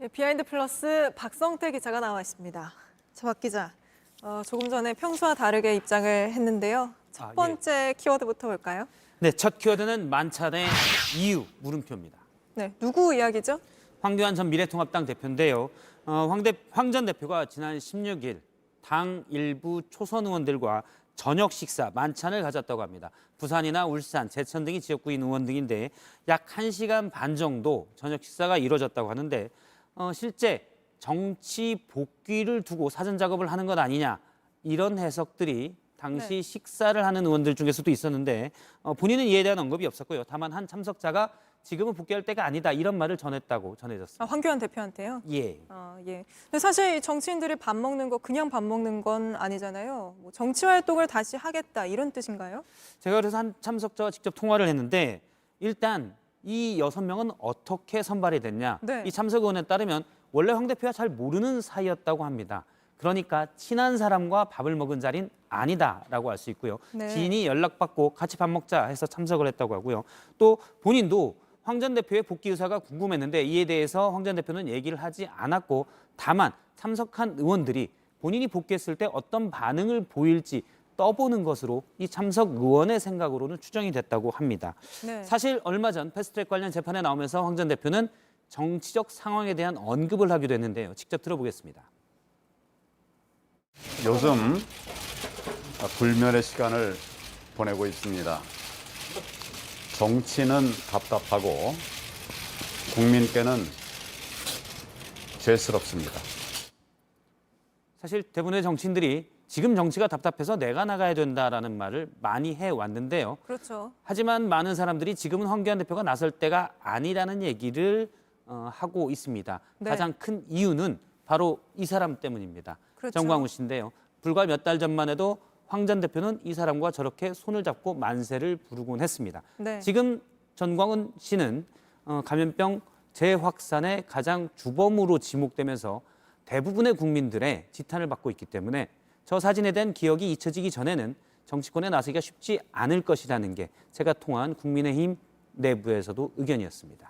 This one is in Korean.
네, 비하인드 플러스 박성태 기자가 나와 있습니다. 자, 박 기자, 조금 전에 평소와 다르게 입장을 했는데요. 첫 번째 키워드부터 볼까요? 네, 첫 키워드는 만찬의 이유, 물음표입니다. 네, 누구 이야기죠? 황교안 전 미래통합당 대표인데요. 황 전 대표가 지난 16일 당 일부 초선 의원들과 저녁 식사, 만찬을 가졌다고 합니다. 부산이나 울산, 제천 등이 지역구인 의원 등인데 약 1시간 반 정도 저녁 식사가 이루어졌다고 하는데 실제 정치 복귀를 두고 사전 작업을 하는 것 아니냐 이런 해석들이 당시 식사를 하는 의원들 중에서도 있었는데 본인은 이에 대한 언급이 없었고요. 다만 한 참석자가 지금은 복귀할 때가 아니다 이런 말을 전했다고 전해졌습니다. 황교안 대표한테요? 예. 예. 근데 사실 정치인들이 밥 먹는 거 그냥 밥 먹는 건 아니잖아요. 뭐 정치 활동을 다시 하겠다 이런 뜻인가요? 제가 그래서 한 참석자와 직접 통화를 했는데 일단 이 6명은 어떻게 선발이 됐냐. 네. 이 참석 의원에 따르면 원래 황 대표와 잘 모르는 사이였다고 합니다. 그러니까 친한 사람과 밥을 먹은 자리는 아니다라고 알 수 있고요. 네. 지인이 연락받고 같이 밥 먹자 해서 참석을 했다고 하고요. 또 본인도 황 전 대표의 복귀 의사가 궁금했는데 이에 대해서 황 전 대표는 얘기를 하지 않았고 다만 참석한 의원들이 본인이 복귀했을 때 어떤 반응을 보일지 떠보는 것으로 이 참석 의원의 생각으로는 추정이 됐다고 합니다. 네. 사실 얼마 전 패스트트랙 관련 재판에 나오면서 황 전 대표는 정치적 상황에 대한 언급을 하기도 했는데요. 직접 들어보겠습니다. 요즘 불면의 시간을 보내고 있습니다. 정치는 답답하고 국민께는 죄스럽습니다. 사실 대부분의 정치인들이 지금 정치가 답답해서 내가 나가야 된다라는 말을 많이 해왔는데요. 그렇죠. 하지만 많은 사람들이 지금은 황교안 대표가 나설 때가 아니라는 얘기를 하고 있습니다. 네. 가장 큰 이유는 바로 이 사람 때문입니다. 그렇죠. 정광훈 씨인데요. 불과 몇 달 전만 해도 황 전 대표는 이 사람과 저렇게 손을 잡고 만세를 부르곤 했습니다. 네. 지금 정광훈 씨는 감염병 재확산의 가장 주범으로 지목되면서 대부분의 국민들의 지탄을 받고 있기 때문에 저 사진에 대한 기억이 잊혀지기 전에는 정치권에 나서기가 쉽지 않을 것이라는 게 제가 통한 국민의힘 내부에서도 의견이었습니다.